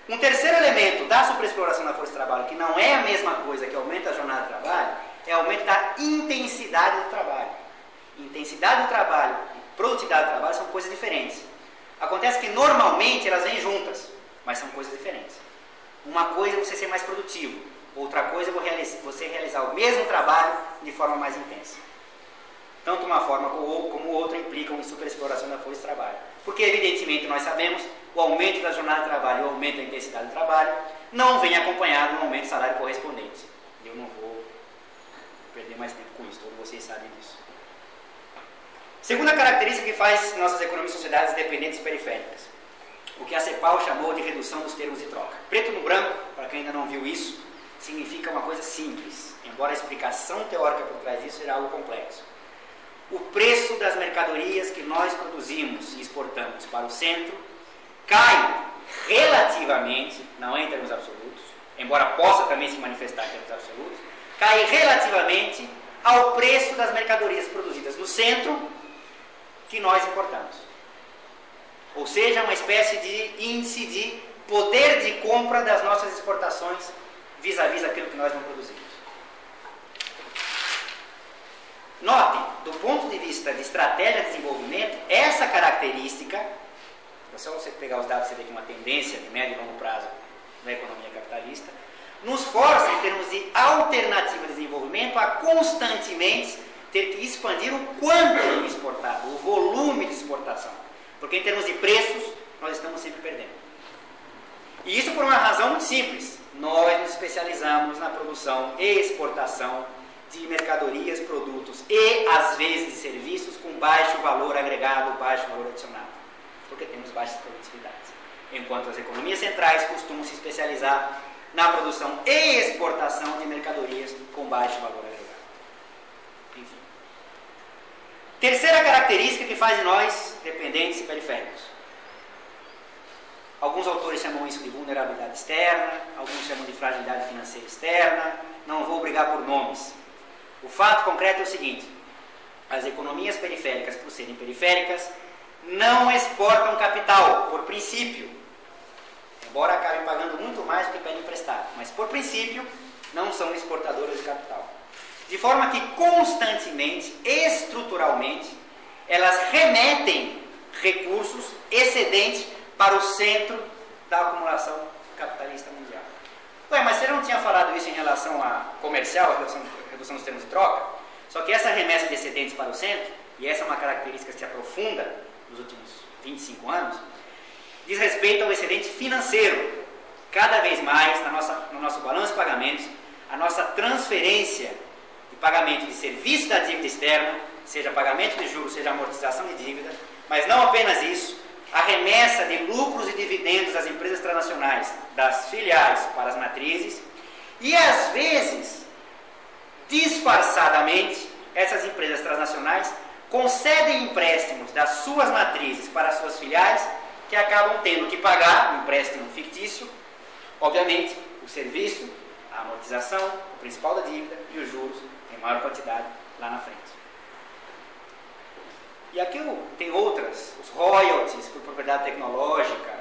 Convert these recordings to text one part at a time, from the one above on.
Um terceiro elemento da superexploração da força de trabalho, que não é a mesma coisa que aumenta a jornada de trabalho, é o aumento da intensidade do trabalho. Intensidade do trabalho e produtividade do trabalho são coisas diferentes. Acontece que normalmente elas vêm juntas, mas são coisas diferentes. Uma coisa é você ser mais produtivo, outra coisa é você realizar o mesmo trabalho de forma mais intensa. Tanto uma forma como outra implicam em superexploração da força de trabalho. Porque, evidentemente, nós sabemos, o aumento da jornada de trabalho e o aumento da intensidade do trabalho não vem acompanhado de um aumento do salário correspondente. Eu não vou perder mais tempo com isso, todos vocês sabem disso. Segunda característica que faz nossas economias e sociedades dependentes e periféricas. O que a CEPAL chamou de redução dos termos de troca. Preto no branco, para quem ainda não viu isso, significa uma coisa simples, embora a explicação teórica por trás disso seja algo complexo. O preço das mercadorias que nós produzimos e exportamos para o centro cai relativamente, não é em termos absolutos, embora possa também se manifestar em termos absolutos, cai relativamente ao preço das mercadorias produzidas no centro que nós importamos. Ou seja, uma espécie de índice de poder de compra das nossas exportações vis-à-vis aquilo que nós não produzimos. Notem, do ponto de vista de estratégia de desenvolvimento, essa característica, é só você pegar os dados e você vê que uma tendência de médio e longo prazo da economia capitalista, nos força, em termos de alternativa de desenvolvimento, a constantemente ter que expandir o quanto exportado, o volume de exportação. Porque em termos de preços, nós estamos sempre perdendo. E isso por uma razão muito simples. Nós nos especializamos na produção e exportação de mercadorias, produtos e, às vezes, de serviços com baixo valor agregado, baixo valor adicionado. Porque temos baixas produtividades. Enquanto as economias centrais costumam se especializar na produção e exportação de mercadorias com baixo valor agregado. Enfim. Terceira característica que faz de nós dependentes e periféricos. Alguns autores chamam isso de vulnerabilidade externa, alguns chamam de fragilidade financeira externa. Não vou brigar por nomes. O fato concreto é o seguinte: as economias periféricas, por serem periféricas, não exportam capital, por princípio. Embora acabem pagando muito mais do que pedem emprestado, mas por princípio não são exportadoras de capital. De forma que constantemente, estruturalmente, elas remetem recursos excedentes para o centro da acumulação capitalista mundial. Ué, mas você não tinha falado isso em relação a comercial, a redução dos termos de troca? Só que essa remessa de excedentes para o centro, e essa é uma característica que se aprofunda nos últimos 25 anos, diz respeito ao excedente financeiro. Cada vez mais, no nosso balanço de pagamentos, a nossa transferência de pagamento de serviço da dívida externa, seja pagamento de juros, seja amortização de dívida, mas não apenas isso, a remessa de lucros e dividendos das empresas transnacionais, das filiais para as matrizes, e às vezes, disfarçadamente, essas empresas transnacionais concedem empréstimos das suas matrizes para as suas filiais, que acabam tendo que pagar um empréstimo fictício, obviamente, o serviço, a amortização, o principal da dívida e os juros em maior quantidade lá na frente. E aqui tem outras, os royalties por propriedade tecnológica,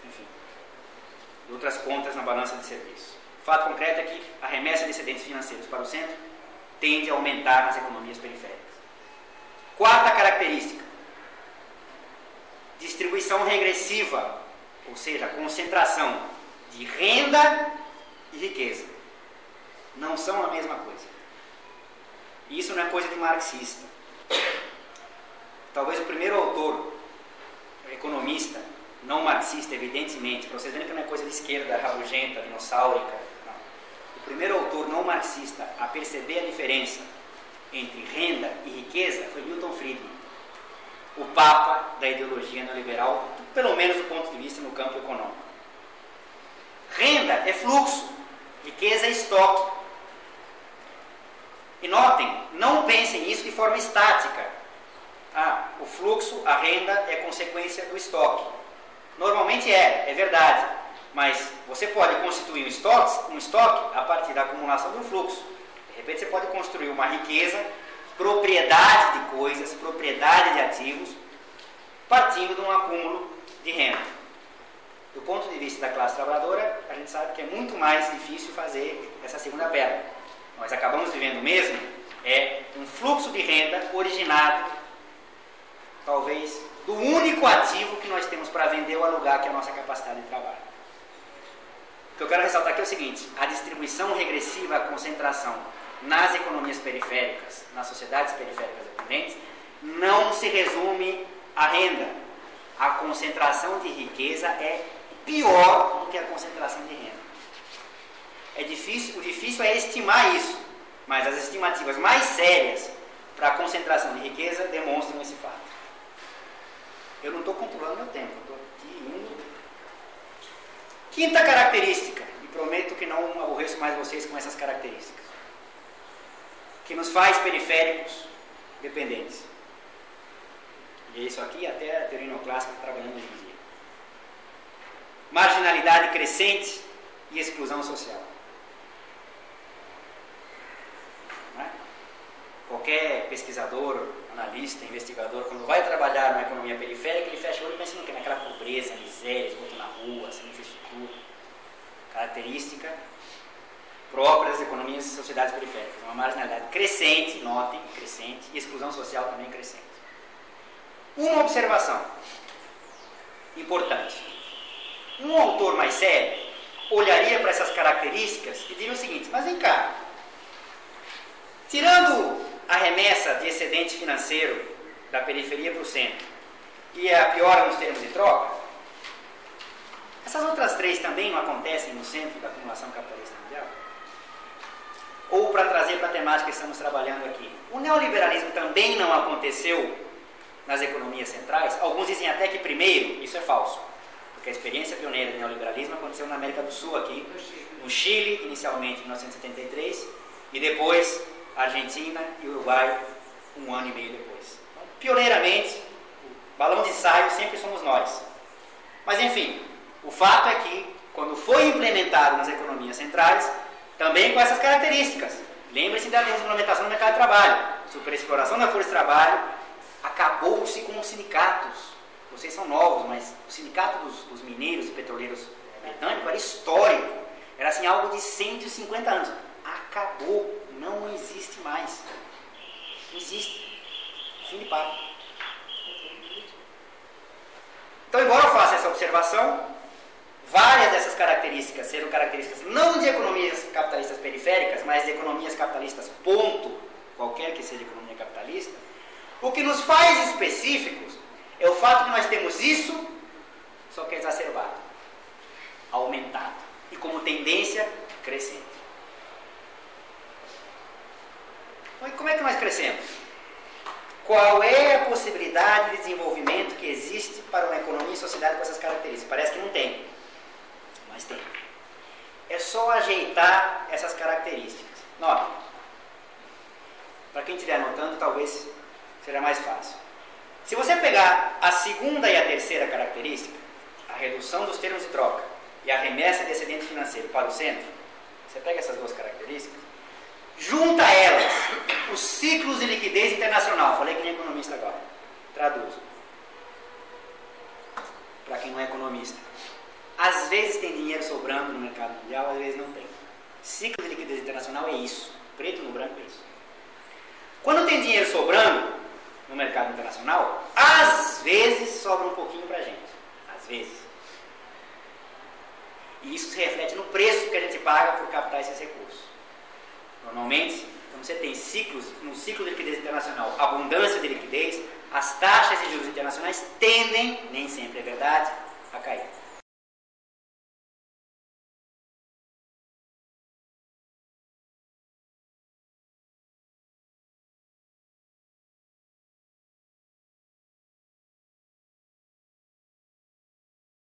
enfim, e outras contas na balança de serviço. O fato concreto é que a remessa de excedentes financeiros para o centro tende a aumentar nas economias periféricas. Quarta característica: distribuição regressiva, ou seja, concentração de renda e riqueza. Não são a mesma coisa. E isso não é coisa de marxista. Talvez o primeiro autor, economista, não marxista, evidentemente, para vocês verem que não é coisa de esquerda, rabugenta, dinossáurica, não. O primeiro autor não marxista a perceber a diferença entre renda e riqueza foi Milton Friedman, o papa da ideologia neoliberal, pelo menos do ponto de vista no campo econômico. Renda é fluxo, riqueza é estoque. E notem, não pensem nisso de forma estática. O fluxo, a renda é consequência do estoque. Normalmente é verdade. Mas você pode constituir um estoque a partir da acumulação do fluxo. De repente você pode construir uma riqueza, propriedade de coisas, propriedade de ativos, partindo de um acúmulo de renda. Do ponto de vista da classe trabalhadora, a gente sabe que é muito mais difícil fazer essa segunda perna. Nós acabamos vivendo mesmo um fluxo de renda originado, talvez, do único ativo que nós temos para vender ou alugar, que é a nossa capacidade de trabalho. O que eu quero ressaltar aqui é o seguinte: a distribuição regressiva, a concentração nas economias periféricas, nas sociedades periféricas dependentes, não se resume à renda. A concentração de riqueza é pior do que a concentração de renda. O difícil é estimar isso, mas as estimativas mais sérias para a concentração de riqueza demonstram esse fato. Eu não estou controlando meu tempo, estou aqui indo. Quinta característica, e prometo que não aborreço mais vocês com essas características, que nos faz periféricos dependentes. E isso aqui até a teoria neoclássica está trabalhando hoje em dia. Marginalidade crescente e exclusão social. Não é? Qualquer pesquisador, analista, investigador, quando vai trabalhar na economia periférica, ele fecha o olho e pensa naquela pobreza, miséria, esgoto na rua, sem infraestrutura. Característica própria das economias e sociedades periféricas. Uma marginalidade crescente, notem, crescente, e exclusão social também crescente. Uma observação importante. Um autor mais sério olharia para essas características e diria o seguinte: mas vem cá, tirando a remessa de excedente financeiro da periferia para o centro e a piora nos termos de troca, essas outras três também não acontecem no centro da acumulação capitalista mundial? Ou, para trazer para a temática que estamos trabalhando aqui, o neoliberalismo também não aconteceu nas economias centrais? Alguns dizem até que primeiro, isso é falso, porque a experiência pioneira do neoliberalismo aconteceu na América do Sul, aqui no Chile, inicialmente em 1973, e depois Argentina e Uruguai um ano e meio depois. Então, pioneiramente, o balão de ensaio sempre somos nós. Mas enfim, o fato é que, quando foi implementado nas economias centrais, também com essas características. Lembre-se da regulamentação do mercado de trabalho, superexploração da força de trabalho. Acabou-se com os sindicatos. Vocês são novos, mas o sindicato dos mineiros e petroleiros britânicos era histórico. Era assim algo de 150 anos. Acabou. Não existe mais. Não existe. Fim de papo. Então, embora eu faça essa observação, várias dessas características serão características não de economias capitalistas periféricas, mas de economias capitalistas ponto, qualquer que seja a economia capitalista. O que nos faz específicos é o fato de nós temos isso, só que é exacerbado, aumentado, e como tendência crescente. Então, e como é que nós crescemos? Qual é a possibilidade de desenvolvimento que existe para uma economia e sociedade com essas características? Parece que não tem, mas tem. É só ajeitar essas características. Notem, para quem estiver anotando, talvez será mais fácil. Se você pegar a segunda e a terceira característica, a redução dos termos de troca e a remessa de excedente financeiro para o centro, você pega essas duas características, junta elas os ciclos de liquidez internacional. Falei que nem economista agora. Traduzo. Para quem não é economista. Às vezes tem dinheiro sobrando no mercado mundial, às vezes não tem. Ciclo de liquidez internacional é isso. Preto no branco é isso. Quando tem dinheiro sobrando no mercado internacional, às vezes sobra um pouquinho para a gente. Às vezes. E isso se reflete no preço que a gente paga por captar esses recursos. Normalmente, quando você tem ciclos, no ciclo de liquidez internacional, abundância de liquidez, as taxas de juros internacionais tendem, nem sempre é verdade, a cair.